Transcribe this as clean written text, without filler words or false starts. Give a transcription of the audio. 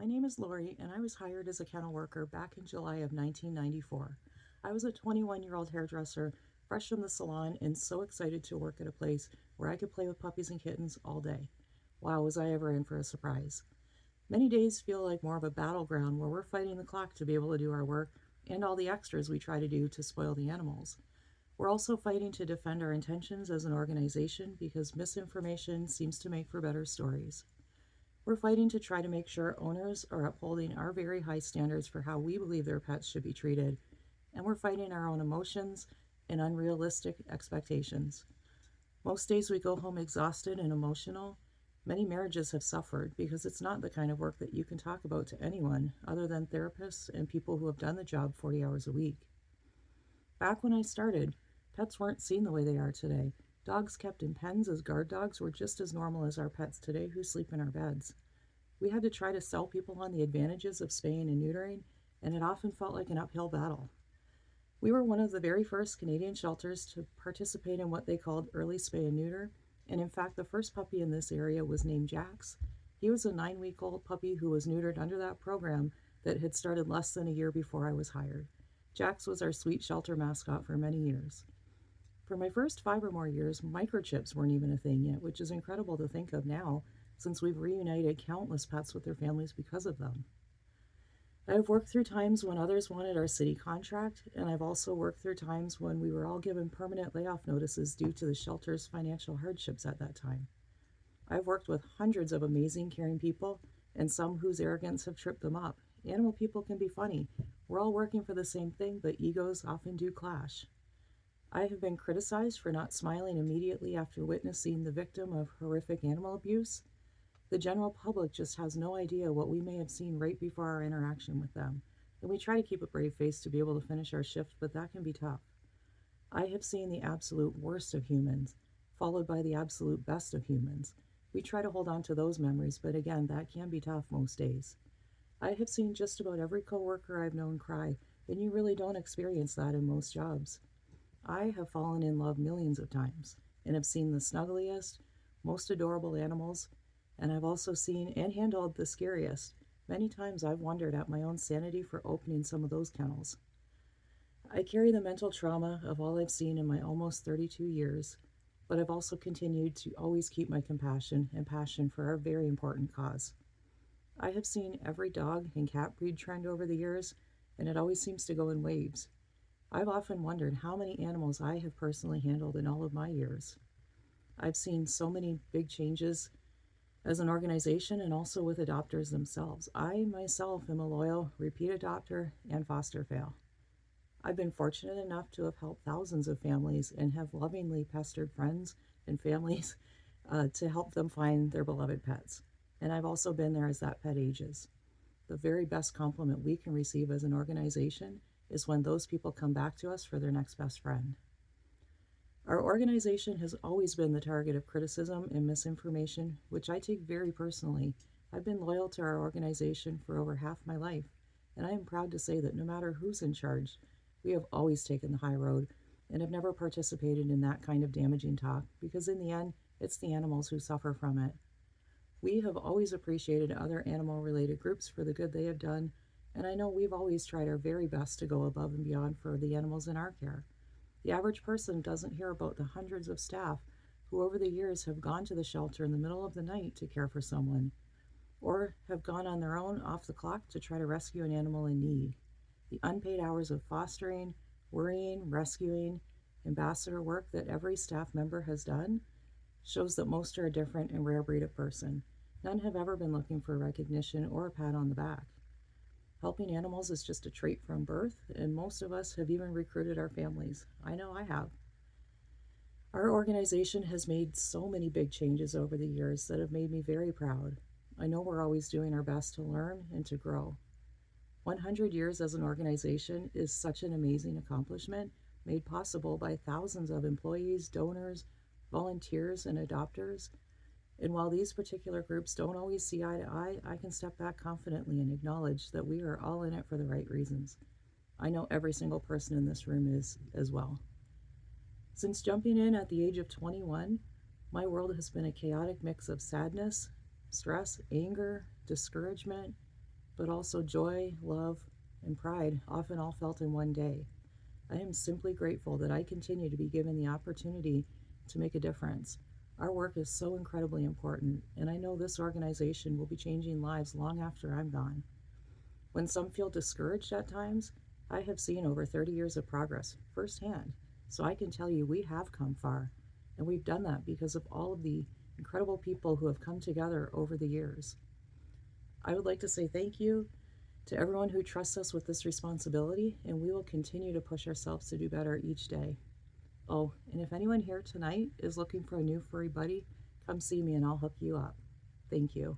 My name is Lori, and I was hired as a kennel worker back in July of 1994. I was a 21-year-old hairdresser, fresh from the salon, and so excited to work at a place where I could play with puppies and kittens all day. Wow, was I ever in for a surprise. Many days feel like more of a battleground where we're fighting the clock to be able to do our work and all the extras we try to do to spoil the animals. We're also fighting to defend our intentions as an organization because misinformation seems to make for better stories. We're fighting to try to make sure owners are upholding our very high standards for how we believe their pets should be treated, and we're fighting our own emotions and unrealistic expectations. Most days we go home exhausted and emotional. Many marriages have suffered because it's not the kind of work that you can talk about to anyone other than therapists and people who have done the job 40 hours a week. Back when I started, pets weren't seen the way they are today. Dogs kept in pens as guard dogs were just as normal as our pets today who sleep in our beds. We had to try to sell people on the advantages of spaying and neutering, and it often felt like an uphill battle. We were one of the very first Canadian shelters to participate in what they called early spay and neuter, and in fact the first puppy in this area was named Jax. He was a 9-week-old puppy who was neutered under that program that had started less than a year before I was hired. Jax was our sweet shelter mascot for many years. For my first 5 or more years, microchips weren't even a thing yet, which is incredible to think of now, since we've reunited countless pets with their families because of them. I have worked through times when others wanted our city contract, and I've also worked through times when we were all given permanent layoff notices due to the shelter's financial hardships at that time. I've worked with hundreds of amazing, caring people, and some whose arrogance have tripped them up. Animal people can be funny. We're all working for the same thing, but egos often do clash. I have been criticized for not smiling immediately after witnessing the victim of horrific animal abuse. The general public just has no idea what we may have seen right before our interaction with them, and we try to keep a brave face to be able to finish our shift, but that can be tough. I have seen the absolute worst of humans, followed by the absolute best of humans. We try to hold on to those memories, but again, that can be tough most days. I have seen just about every coworker I've known cry, and you really don't experience that in most jobs. I have fallen in love millions of times and have seen the snuggliest, most adorable animals, and I've also seen and handled the scariest. Many times I've wondered at my own sanity for opening some of those kennels. I carry the mental trauma of all I've seen in my almost 32 years, but I've also continued to always keep my compassion and passion for our very important cause. I have seen every dog and cat breed trend over the years, and it always seems to go in waves. I've often wondered how many animals I have personally handled in all of my years. I've seen so many big changes as an organization and also with adopters themselves. I myself am a loyal repeat adopter and foster fail. I've been fortunate enough to have helped thousands of families and have lovingly pestered friends and families to help them find their beloved pets. And I've also been there as that pet ages. The very best compliment we can receive as an organization is when those people come back to us for their next best friend. Our organization has always been the target of criticism and misinformation, which I take very personally. I've been loyal to our organization for over half my life, and I am proud to say that no matter who's in charge, we have always taken the high road and have never participated in that kind of damaging talk, because in the end, it's the animals who suffer from it. We have always appreciated other animal-related groups for the good they have done, and I know we've always tried our very best to go above and beyond for the animals in our care. The average person doesn't hear about the hundreds of staff who over the years have gone to the shelter in the middle of the night to care for someone, or have gone on their own off the clock to try to rescue an animal in need. The unpaid hours of fostering, worrying, rescuing, ambassador work that every staff member has done shows that most are a different and rare breed of person. None have ever been looking for recognition or a pat on the back. Helping animals is just a trait from birth, and most of us have even recruited our families. I know I have. Our organization has made so many big changes over the years that have made me very proud. I know we're always doing our best to learn and to grow. 100 years as an organization is such an amazing accomplishment, made possible by thousands of employees, donors, volunteers, and adopters. And while these particular groups don't always see eye to eye, I can step back confidently and acknowledge that we are all in it for the right reasons. I know every single person in this room is as well. Since jumping in at the age of 21, my world has been a chaotic mix of sadness, stress, anger, discouragement, but also joy, love, and pride, often all felt in one day. I am simply grateful that I continue to be given the opportunity to make a difference. Our work is so incredibly important, and I know this organization will be changing lives long after I'm gone. When some feel discouraged at times, I have seen over 30 years of progress firsthand, so I can tell you we have come far, and we've done that because of all of the incredible people who have come together over the years. I would like to say thank you to everyone who trusts us with this responsibility, and we will continue to push ourselves to do better each day. Oh, and if anyone here tonight is looking for a new furry buddy, come see me and I'll hook you up. Thank you.